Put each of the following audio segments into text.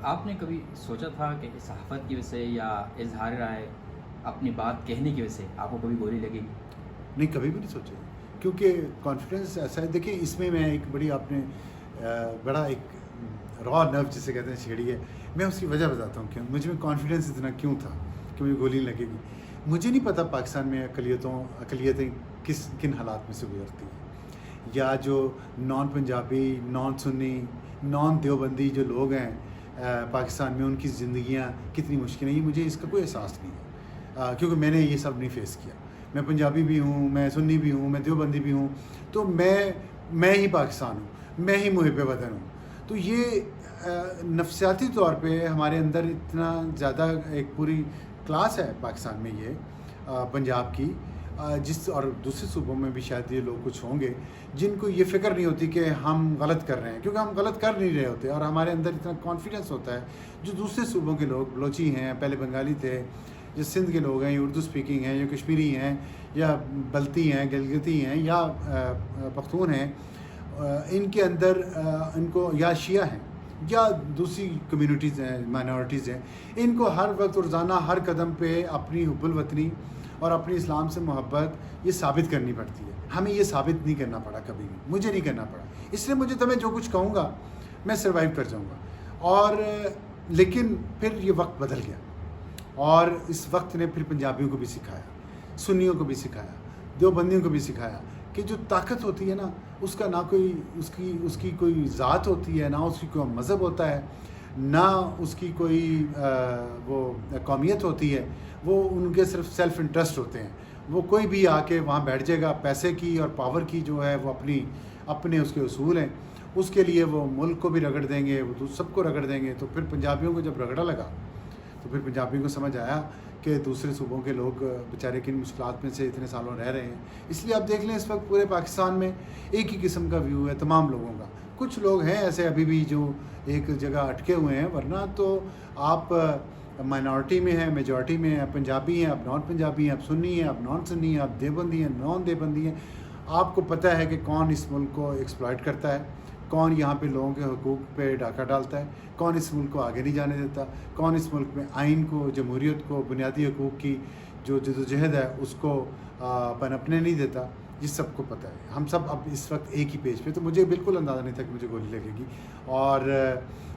آپ نے کبھی سوچا تھا کہ صحافت کی وجہ سے یا اظہار رائے اپنی بات کہنے کی وجہ سے آپ کو کبھی گولی لگے گی؟ نہیں، کبھی بھی نہیں سوچا، کیونکہ کانفیڈنس ایسا ہے. دیکھیں اس میں ایک بڑی آپ نے بڑا ایک را نرو جسے کہتے ہیں چھیڑی ہے. میں اس کی وجہ بتاتا ہوں کیوں مجھ میں کانفیڈنس اتنا کیوں تھا کہ مجھے گولی لگے گی. مجھے نہیں پتا پاکستان میں اقلیتیں کن حالات میں سے گزرتی ہیں، یا جو نان پنجابی، نان سنی، نان دیوبندی جو لوگ ہیں پاکستان میں، ان کی زندگیاں کتنی مشکل ہیں. یہ مجھے اس کا کوئی احساس نہیں ہے، کیونکہ میں نے یہ سب نہیں فیس کیا. میں پنجابی بھی ہوں، میں سنی بھی ہوں، میں دیوبندی بھی ہوں، تو میں ہی پاکستان ہوں، میں ہی محب وطن ہوں. تو یہ نفسیاتی طور پہ ہمارے اندر اتنا زیادہ ایک پوری کلاس ہے پاکستان میں، یہ پنجاب کی، اور دوسرے صوبوں میں بھی شاید یہ لوگ کچھ ہوں گے جن کو یہ فکر نہیں ہوتی کہ ہم غلط کر رہے ہیں، کیونکہ ہم غلط کر نہیں رہے ہوتے، اور ہمارے اندر اتنا کانفیڈنس ہوتا ہے. جو دوسرے صوبوں کے لوگ، بلوچی ہیں، پہلے بنگالی تھے، جو سندھ کے لوگ ہیں، یا اردو اسپیکنگ ہیں، یا کشمیری ہیں، یا بلتی ہیں، گلگتی ہیں، یا پختون ہیں، ان کے اندر ان کو، یا شیعہ ہیں، یا دوسری کمیونٹیز ہیں، مائنورٹیز ہیں، ان کو ہر وقت روزانہ ہر قدم پہ اپنی حب الوطنی اور اپنی اسلام سے محبت یہ ثابت کرنی پڑتی ہے. ہمیں یہ ثابت نہیں کرنا پڑا کبھی بھی، مجھے نہیں کرنا پڑا. اس لیے مجھے میں جو کچھ کہوں گا میں سروائیو کر جاؤں گا. اور لیکن پھر یہ وقت بدل گیا، اور اس وقت نے پھر پنجابیوں کو بھی سکھایا، سنیوں کو بھی سکھایا، دیوبندیوں کو بھی سکھایا کہ جو طاقت ہوتی ہے نا، اس کا نہ کوئی اس کی کوئی ذات ہوتی ہے، نہ اس کی کوئی مذہب ہوتا ہے، نہ اس کی کوئی وہ قومیت ہوتی ہے. وہ ان کے صرف سیلف انٹرسٹ ہوتے ہیں. وہ کوئی بھی آ کے وہاں بیٹھ جائے گا، پیسے کی اور پاور کی جو ہے وہ اپنے اس کے اصول ہیں، اس کے لیے وہ ملک کو بھی رگڑ دیں گے، وہ سب کو رگڑ دیں گے. تو پھر پنجابیوں کو جب رگڑا لگا تو پھر پنجابیوں کو سمجھ آیا کہ دوسرے صوبوں کے لوگ بیچارے کن مشکلات میں سے اتنے سالوں رہ رہے ہیں. اس لیے آپ دیکھ لیں اس وقت پورے پاکستان میں ایک ہی قسم کا ویو ہے تمام لوگوں کا. کچھ لوگ ہیں ایسے ابھی بھی جو ایک جگہ اٹکے ہوئے ہیں، ورنہ تو آپ مائنورٹی میں ہیں، میجورٹی میں ہیں. آپ پنجابی ہیں، آپ نان پنجابی ہیں، آپ سنی ہیں، آپ نان سنی ہیں، آپ دیوبندی ہیں، نان دیوبندی ہیں. آپ کو پتہ ہے کہ کون اس ملک کو ایکسپلائٹ کرتا ہے، کون یہاں پہ لوگوں کے حقوق پہ ڈاکہ ڈالتا ہے، کون اس ملک کو آگے نہیں جانے دیتا، کون اس ملک میں آئین کو، جمہوریت کو، بنیادی حقوق کی جو جدوجہد ہے اس کو پنپنے نہیں دیتا. یہ سب کو پتہ ہے. ہم سب اب اس وقت ایک ہی پیج پہ. تو مجھے بالکل اندازہ نہیں تھا کہ مجھے گولی لگے گی، اور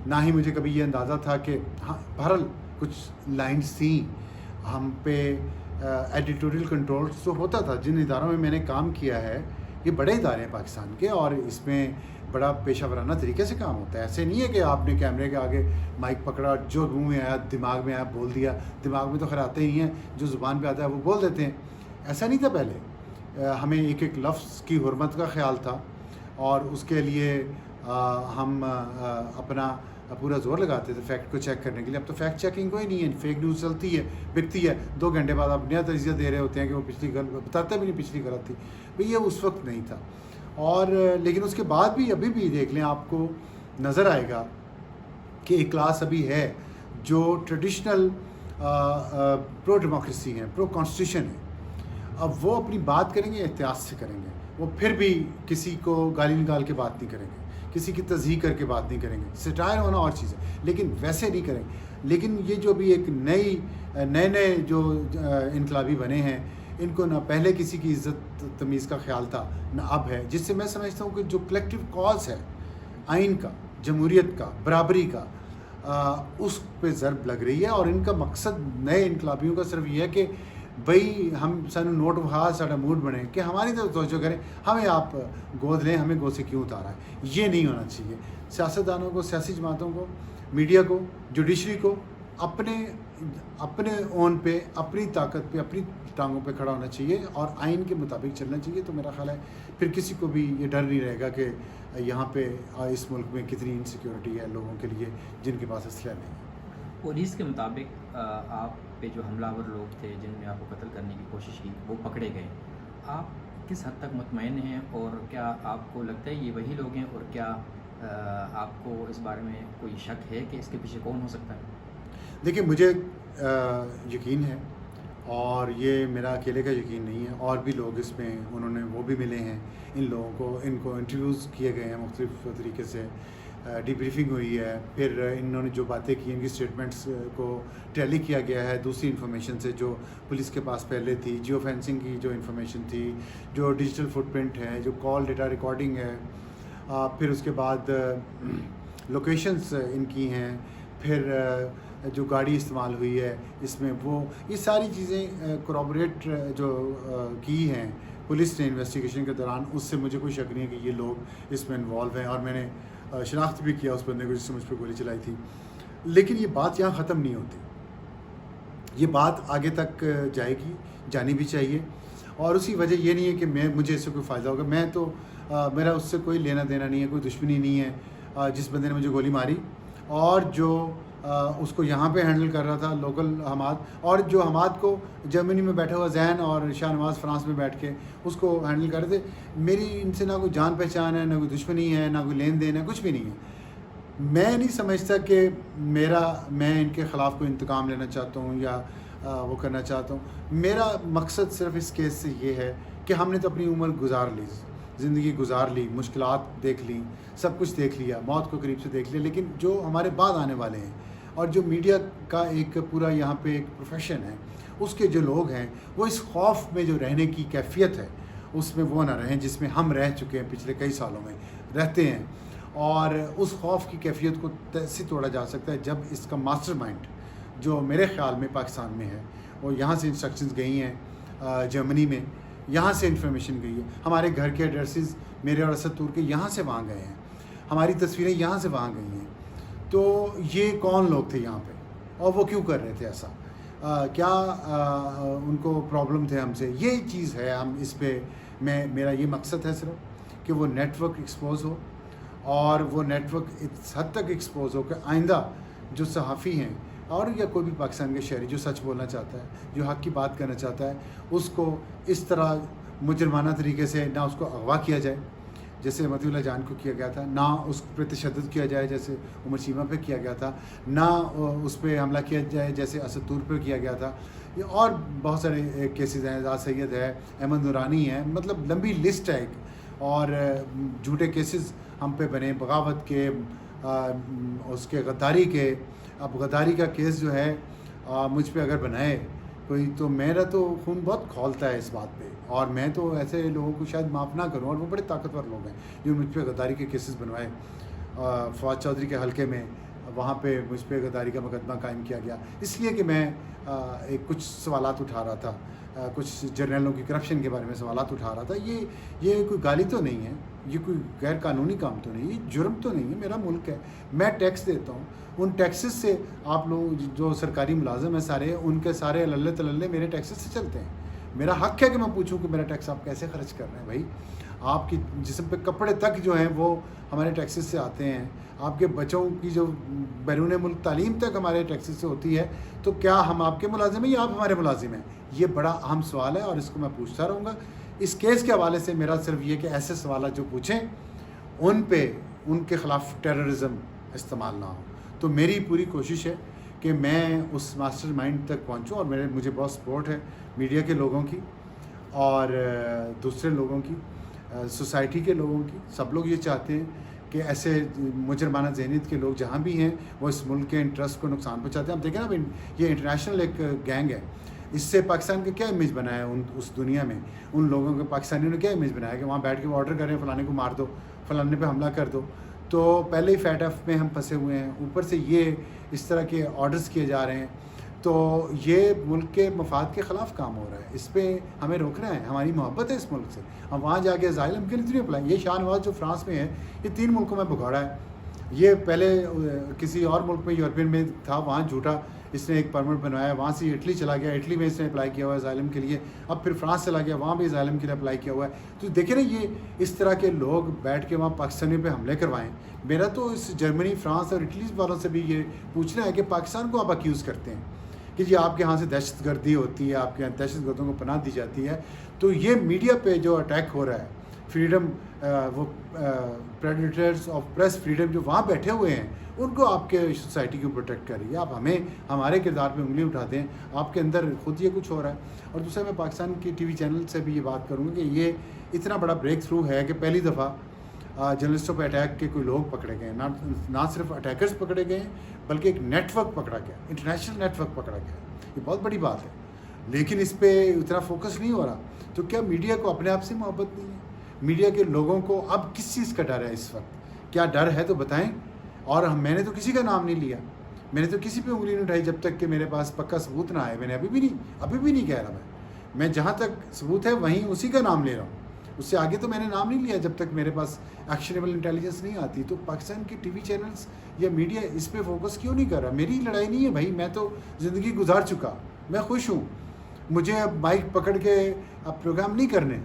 نہ ہی مجھے کبھی یہ اندازہ تھا کہ ہاں بہرحال کچھ لائنز تھیں ہم پہ. ایڈیٹوریل کنٹرول تو ہوتا تھا. جن اداروں میں نے کام کیا ہے، یہ بڑے ادارے ہیں پاکستان کے، اور اس میں بڑا پیشہ ورانہ طریقے سے کام ہوتا ہے. ایسے نہیں ہے کہ آپ نے کیمرے کے آگے مائک پکڑا، جو منہ میں آیا، دماغ میں آیا بول دیا. دماغ میں تو خیر آتے ہی ہیں، جو زبان پہ آتا ہے وہ بول دیتے ہیں. ایسا نہیں تھا پہلے. ہمیں ایک ایک لفظ کی حرمت کا خیال تھا، اور اس کے لیے ہم اپنا پورا زور لگاتے تھے فیکٹ کو چیک کرنے کے لیے. اب تو فیکٹ چیکنگ کوئی نہیں ہے، فیک نیوز چلتی ہے، بکتی ہے. 2 گھنٹے بعد آپ نیا تجزیہ دے رہے ہوتے ہیں کہ وہ پچھلی بتاتے بھی نہیں پچھلی غلط تھی. بھئی یہ اس وقت نہیں تھا. اور لیکن اس کے بعد بھی ابھی بھی دیکھ لیں، آپ کو نظر آئے گا کہ ایک کلاس ابھی ہے جو ٹریڈیشنل پرو ڈیموکریسی ہیں، پرو کانسٹیٹیوشن ہے. اب وہ اپنی بات کریں گے، احتیاط سے کریں گے. وہ پھر بھی کسی کو گالی نکال کے بات نہیں کریں گے، کسی کی تضحیق کر کے بات نہیں کریں گے. سٹائر ہونا اور چیز ہے، لیکن ویسے نہیں کریں گے. لیکن یہ جو بھی ایک نئے جو انقلابی بنے ہیں، ان کو نہ پہلے کسی کی عزت تمیز کا خیال تھا، نہ اب ہے. جس سے میں سمجھتا ہوں کہ جو کلیکٹیو کاز ہے آئین کا، جمہوریت کا، برابری کا، اس پہ ضرب لگ رہی ہے. اور ان کا مقصد نئے انقلابیوں کا صرف یہ ہے کہ بھئی ہم سانو نوٹ بخا ساڈا موڈ بنے کہ ہماری تو توجہ کریں، ہمیں آپ گود لیں، ہمیں گود سے کیوں اتارا ہے. یہ نہیں ہونا چاہیے. سیاستدانوں کو، سیاسی جماعتوں کو، میڈیا کو، جوڈیشری کو اپنے اون پہ، اپنی طاقت پہ، اپنی ٹانگوں پہ کھڑا ہونا چاہیے، اور آئین کے مطابق چلنا چاہیے. تو میرا خیال ہے پھر کسی کو بھی یہ ڈر نہیں رہے گا کہ یہاں پہ اس ملک میں کتنی انسیکیورٹی ہے لوگوں کے لیے جن کے پاس اسلحہ نہیں ہے. پولیس کے مطابق آپ پہ جو حملہ آور لوگ تھے جن نے آپ کو قتل کرنے کی کوشش کی، وہ پکڑے گئے. آپ کس حد تک مطمئن ہیں، اور کیا آپ کو لگتا ہے یہ وہی لوگ ہیں، اور کیا آپ کو اس بارے میں کوئی شک ہے کہ اس کے پیچھے کون ہو سکتا ہے؟ دیکھیں مجھے یقین ہے، اور یہ میرا اکیلے کا یقین نہیں ہے. اور بھی لوگ اس میں وہ بھی ملے ہیں. ان لوگوں کو، ان کو انٹرویوز کیے گئے ہیں مختلف طریقے سے. ڈی بریفنگ ہوئی ہے، پھر انہوں نے جو باتیں کی ان کی اسٹیٹمنٹس کو ٹیلی کیا گیا ہے دوسری انفارمیشن سے جو پولیس کے پاس پہلے تھی، جیو فینسنگ کی جو انفارمیشن تھی، جو ڈیجیٹل فٹ پرنٹ ہے، جو کال ڈیٹا ریکارڈنگ ہے، پھر اس کے بعد لوکیشنز ان کی ہیں، پھر جو گاڑی استعمال ہوئی ہے اس میں وہ یہ ساری چیزیں کورابوریٹ جو کی ہیں پولیس نے انویسٹیگیشن کے دوران، اس سے مجھے کوئی شک نہیں ہے کہ یہ لوگ اس میں انوالو ہیں، اور میں نے شناخت بھی کیا اس بندے کو جس نے مجھ پہ گولی چلائی تھی. لیکن یہ بات یہاں ختم نہیں ہوتی، یہ بات آگے تک جائے گی، جانی بھی چاہیے. اور اسی وجہ یہ نہیں ہے کہ مجھے اس سے کوئی فائدہ ہوگا، میں تو میرا اس سے کوئی لینا دینا نہیں ہے، کوئی دشمنی نہیں ہے. جس بندے نے مجھے گولی ماری اور جو اس کو یہاں پہ ہینڈل کر رہا تھا لوکل حماد، اور جو حماد کو جرمنی میں بیٹھا ہوا زین اور شاہ نواز فرانس میں بیٹھ کے اس کو ہینڈل کر رہے تھے، میری ان سے نہ کوئی جان پہچان ہے، نہ کوئی دشمنی ہے، نہ کوئی لین دین ہے، کچھ بھی نہیں ہے. میں نہیں سمجھتا کہ میں ان کے خلاف کوئی انتقام لینا چاہتا ہوں یا وہ کرنا چاہتا ہوں. میرا مقصد صرف اس کیس سے یہ ہے کہ ہم نے تو اپنی عمر گزار لی، زندگی گزار لی، مشکلات دیکھ لیں، سب کچھ دیکھ لیا، موت کو قریب سے دیکھ لیا. لیکن جو ہمارے بعد آنے والے ہیں اور جو میڈیا کا ایک پورا یہاں پہ ایک پروفیشن ہے، اس کے جو لوگ ہیں وہ اس خوف میں جو رہنے کی کیفیت ہے اس میں وہ نہ رہیں جس میں ہم رہ چکے ہیں پچھلے کئی سالوں میں رہتے ہیں. اور اس خوف کی کیفیت کو تیسے توڑا جا سکتا ہے جب اس کا ماسٹر مائنڈ جو میرے خیال میں پاکستان میں ہے، وہ یہاں سے انسٹرکشنز گئی ہیں جرمنی میں، یہاں سے انفارمیشن گئی ہے، ہمارے گھر کے ایڈریسز میرے اور اسد طور کے یہاں سے وہاں گئے ہیں، ہماری تصویریں یہاں سے وہاں گئی ہیں. تو یہ کون لوگ تھے یہاں پہ اور وہ کیوں کر رہے تھے ایسا؟ کیا ان کو پرابلم تھے ہم سے؟ یہ چیز ہے. ہم اس پہ میرا یہ مقصد ہے صرف کہ وہ نیٹ ورک ایکسپوز ہو، اور وہ نیٹ ورک اس حد تک ایکسپوز ہو کہ آئندہ جو صحافی ہیں اور یا کوئی بھی پاکستان کے شہری جو سچ بولنا چاہتا ہے، جو حق کی بات کرنا چاہتا ہے، اس کو اس طرح مجرمانہ طریقے سے نہ اس کو اغوا کیا جائے جیسے مطیع اللہ جان کو کیا گیا تھا، نہ اس پہ تشدد کیا جائے جیسے عمر چیمہ پہ کیا گیا تھا، نہ اس پہ حملہ کیا جائے جیسے اسد طور پہ کیا گیا تھا. اور بہت سارے کیسز ہیں، اعزاز سید ہے، احمد نورانی ہے، مطلب لمبی لسٹ ہے ایک. اور جھوٹے کیسز ہم پہ بنے، بغاوت کے، اس کے غداری کے. اب غداری کا کیس جو ہے مجھ پہ اگر بنائے کوئی تو میرا تو خون بہت کھولتا ہے اس بات پہ، اور میں تو ایسے لوگوں کو شاید معاف نہ کروں، اور وہ بڑے طاقتور لوگ ہیں جو مجھ پہ غداری کے کیسز بنوائے. فواد چودھری کے حلقے میں وہاں پہ مجھ پہ غداری کا مقدمہ قائم کیا گیا اس لیے کہ میں کچھ سوالات اٹھا رہا تھا، کچھ جرنیلوں کی کرپشن کے بارے میں سوالات اٹھا رہا تھا. یہ کوئی گالی تو نہیں ہے، یہ کوئی غیر قانونی کام تو نہیں، یہ جرم تو نہیں ہے. میرا ملک ہے، میں ٹیکس دیتا ہوں، ان ٹیکسز سے آپ لوگ جو سرکاری ملازم ہیں سارے، ان کے سارے اللہ تللے میرے ٹیکسز سے چلتے ہیں. میرا حق ہے کہ میں پوچھوں کہ میرا ٹیکس آپ کیسے خرچ کر رہے ہیں. بھائی آپ کی جسم پہ کپڑے تک جو ہیں وہ ہمارے ٹیکسز سے آتے ہیں، آپ کے بچوں کی جو بیرون ملک تعلیم تک ہمارے ٹیکسز سے ہوتی ہے. تو کیا ہم آپ کے ملازم ہیں یا آپ ہمارے ملازم ہیں؟ یہ بڑا اہم سوال ہے اور اس کو میں پوچھتا رہوں گا. اس کیس کے حوالے سے میرا صرف یہ کہ ایسے سوالات جو پوچھیں ان پہ ان کے خلاف ٹیررزم استعمال نہ ہو. تو میری پوری کوشش ہے کہ میں اس ماسٹر مائنڈ تک پہنچوں، اور مجھے بہت سپورٹ ہے میڈیا کے لوگوں کی اور دوسرے لوگوں کی، سوسائٹی کے لوگوں کی. سب لوگ یہ چاہتے ہیں کہ ایسے مجرمانہ ذہنیت کے لوگ جہاں بھی ہیں وہ اس ملک کے انٹرسٹ کو نقصان پہنچاتے ہیں. اب دیکھیں نا، یہ انٹرنیشنل ایک گینگ ہے، اس سے پاکستان کا کیا امیج بنا ہے اس دنیا میں؟ ان لوگوں کے پاکستانیوں نے کیا امیج بنایا کہ وہاں بیٹھ کے وہ آرڈر کریں فلانے کو مار دو، فلانے پہ حملہ کر دو. تو پہلے ہی فیٹ ایف میں ہم پھنسے ہوئے ہیں، اوپر سے یہ اس طرح کے آرڈرز کیے جا رہے ہیں. تو یہ ملک کے مفاد کے خلاف کام ہو رہا ہے، اس پہ ہمیں روکنا ہے. ہماری محبت ہے اس ملک سے، ہم وہاں جا کے اسائلم کے لیے اپلائی. یہ شاہ نواز جو فرانس میں ہے، یہ 3 ملکوں میں بگاڑا ہے. یہ پہلے کسی اور ملک میں یورپین میں تھا، وہاں جھوٹا اس نے ایک پرمٹ بنوایا، وہاں سے اٹلی چلا گیا، اٹلی میں اس نے اپلائی کیا ہوا ہے اسائلم کے لیے. اب پھر فرانس چلا گیا، وہاں بھی اسائلم کے لیے اپلائی کیا ہوا ہے. تو دیکھیں نا، یہ اس طرح کے لوگ بیٹھ کے وہاں پاکستانیوں پہ حملے کروائیں. میرا تو اس جرمنی، فرانس اور اٹلی والوں سے بھی یہ پوچھنا ہے کہ پاکستان کو آپ اکیوز کرتے ہیں کہ جی آپ کے ہاں سے دہشت گردی ہوتی ہے، آپ کے یہاں دہشت گردوں کو پناہ دی جاتی ہے. تو یہ میڈیا پہ جو اٹیک ہو رہا ہے، فریڈم، وہ پریڈیٹرز آف پریس فریڈم جو وہاں بیٹھے ہوئے ہیں، ان کو آپ کے سوسائٹی کو پروٹیکٹ کر رہی ہے. آپ ہمارے کردار پہ انگلی اٹھاتے ہیں، آپ کے اندر خود یہ کچھ ہو رہا ہے. اور دوسرا، میں پاکستان کی ٹی وی چینل سے بھی یہ بات کروں گا کہ یہ اتنا بڑا بریک تھرو ہے کہ پہلی دفعہ جرنلسٹوں پہ اٹیک کے کوئی لوگ پکڑے گئے، نہ صرف اٹیکرز پکڑے گئے ہیں بلکہ ایک نیٹ ورک پکڑا گیا، انٹرنیشنل نیٹ ورک پکڑا گیا. یہ بہت بڑی بات ہے، لیکن اس پہ اتنا فوکس نہیں ہو رہا. تو کیا میڈیا کو اپنے آپ سے محبت نہیں ہے؟ میڈیا کے لوگوں کو اب کس چیز کا ڈر ہے اس وقت؟ کیا ڈر ہے تو بتائیں. اور میں نے تو کسی کا نام نہیں لیا، میں نے تو کسی پہ انگلی نہیں اٹھائی جب تک کہ میرے پاس پکا ثبوت نہ آئے. میں نے ابھی بھی نہیں کہہ رہا میں جہاں تک ثبوت ہے وہیں اسی کا نام لے رہا ہوں. اس سے آگے تو میں نے نام نہیں لیا جب تک میرے پاس ایکشنیبل انٹیلیجنس نہیں آتی. تو پاکستان کی ٹی وی چینلز یا میڈیا اس پہ فوکس کیوں نہیں کر رہا؟ میری لڑائی نہیں ہے بھائی، میں تو زندگی گزار چکا، میں خوش ہوں. مجھے اب مائک پکڑ کے اب پروگرام نہیں کرنے،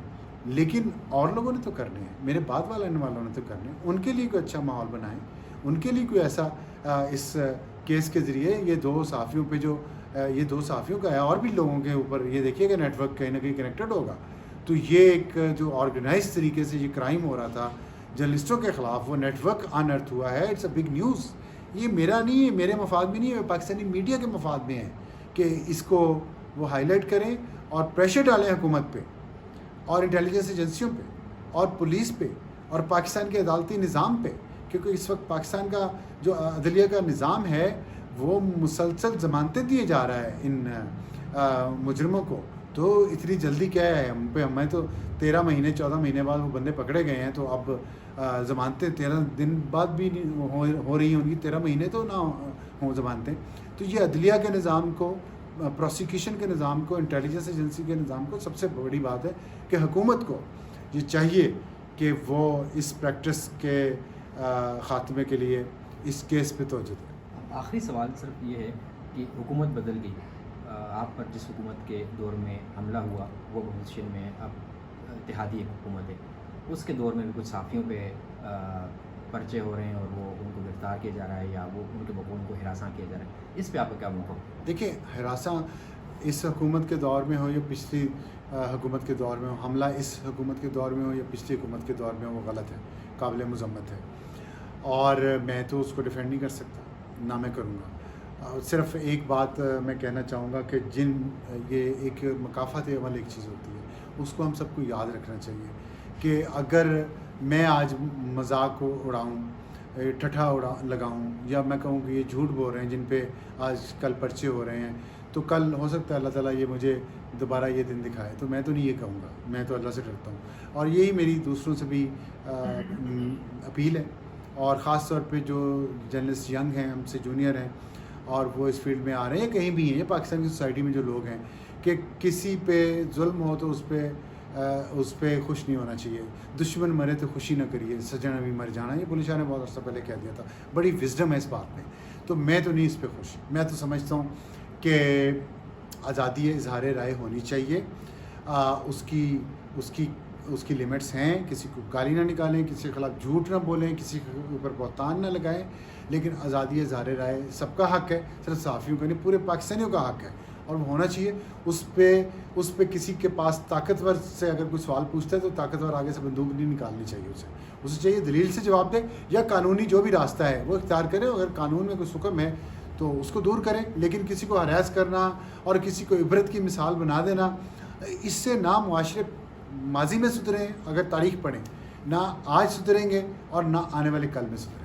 لیکن اور لوگوں نے تو کرنے ہیں، میرے بعد والے والوں نے تو کرنے ہیں. ان کے لیے کوئی اچھا ماحول بنائیں، ان کے لیے کوئی ایسا اس کیس کے ذریعے یہ دو صحافیوں پہ جو یہ دو صحافیوں کا ہے اور بھی لوگوں کے اوپر یہ دیکھیے کہ نیٹ ورک کہیں نہ کہیں کنیکٹڈ ہوگا. تو یہ ایک جو آرگنائز طریقے سے یہ کرائم ہو رہا تھا جرنلسٹوں کے خلاف، وہ نیٹ ورک انرتھ ہوا ہے. It's a big news. یہ میرا نہیں ہے، میرے مفاد میں نہیں ہے، پاکستانی میڈیا کے مفاد میں ہے کہ اس کو وہ ہائی لائٹ کریں اور پریشر ڈالیں حکومت پہ اور انٹیلیجنس ایجنسیوں پہ اور پولیس پہ اور پاکستان کے عدالتی نظام پہ. کیونکہ اس وقت پاکستان کا جو عدلیہ کا نظام ہے وہ مسلسل ضمانتیں دیے جا رہا ہے ان مجرموں کو. تو اتنی جلدی کیا ہے ہم پہ؟ ہمیں تو 13 مہینے 14 مہینے بعد وہ بندے پکڑے گئے ہیں، تو اب ضمانتیں 13 دن بعد بھی ہو رہی ہیں ان کی، 13 مہینے تو نہ ہوں ضمانتیں. تو یہ عدلیہ کے نظام کو، پروسیکیوشن کے نظام کو، انٹیلیجنس ایجنسی کے نظام کو سب سے بڑی بات ہے کہ حکومت کو یہ چاہیے کہ وہ اس پریکٹس کے خاتمے کے لیے اس کیس پہ توجہ دیں. آخری سوال صرف یہ ہے کہ حکومت بدل گئی، آپ پر جس حکومت کے دور میں حملہ ہوا وہ اپوزیشن میں اب اتحادی حکومت ہے، اس کے دور میں بھی کچھ صحافیوں پہ پرچے ہو رہے ہیں اور وہ ان کو گرفتار کیا جا رہا ہے یا وہ ان کے بقول ان کو ہراساں کیا جا رہا ہے. اس پہ آپ کا کیا موقف؟ دیکھیں، ہراساں اس حکومت کے دور میں ہو یا پچھلی حکومت کے دور میں ہو، حملہ اس حکومت کے دور میں ہو یا پچھلی حکومت کے دور میں ہو، وہ غلط ہے، قابل مذمت ہے. اور میں تو اس کو ڈیفینڈ نہیں کر سکتا، نہ میں کروں گا. صرف ایک بات میں کہنا چاہوں گا کہ یہ ایک مکافات عمل ایک چیز ہوتی ہے، اس کو ہم سب کو یاد رکھنا چاہیے کہ اگر میں آج مذاق کو اڑاؤں، ٹھٹھا لگاؤں، یا میں کہوں کہ یہ جھوٹ بول رہے ہیں جن پہ آج کل پرچے ہو رہے ہیں، تو کل ہو سکتا ہے اللہ تعالیٰ یہ مجھے دوبارہ یہ دن دکھائے. تو میں تو نہیں یہ کہوں گا، میں تو اللہ سے ڈرتا ہوں. اور یہی میری دوسروں سے بھی اپیل ہے، اور خاص طور پہ جو جرنلسٹ ینگ ہیں، ہم سے جونیئر ہیں اور وہ اس فیلڈ میں آ رہے ہیں، کہیں بھی ہیں، یہ پاکستان کی سوسائٹی میں جو لوگ ہیں، کہ کسی پہ ظلم ہو تو اس پہ خوش نہیں ہونا چاہیے. دشمن مرے تو خوشی نہ کریے، سجن ابھی مر جانا. یہ پولیس شاہ نے بہت عرصہ پہلے کہہ دیا تھا. بڑی وزڈم ہے اس بات میں. تو میں تو نہیں اس پہ خوش. میں تو سمجھتا ہوں کہ آزادی اظہار رائے ہونی چاہیے. اس کی لمٹس ہیں. کسی کو گالی نہ نکالیں، کسی کے خلاف جھوٹ نہ بولیں، کسی کے اوپر بہتان نہ لگائیں، لیکن آزادی اظہار رائے سب کا حق ہے، صرف صحافیوں کا نہیں، پورے پاکستانیوں کا حق ہے اور وہ ہونا چاہیے. اس پہ کسی کے پاس طاقتور سے اگر کوئی سوال پوچھتا ہے تو طاقتور آگے سے بندوق نہیں نکالنی چاہیے. اسے چاہیے دلیل سے جواب دے یا قانونی جو بھی راستہ ہے وہ اختیار کرے. اگر قانون میں کوئی حکم ہے تو اس کو دور کریں، لیکن کسی کو ہراس کرنا اور کسی کو عبرت کی مثال بنا دینا، اس سے نہ معاشرے ماضی میں سدھریں، اگر تاریخ پڑھیں، نہ آج سدھریں گے اور نہ آنے والے کل میں سدھریں.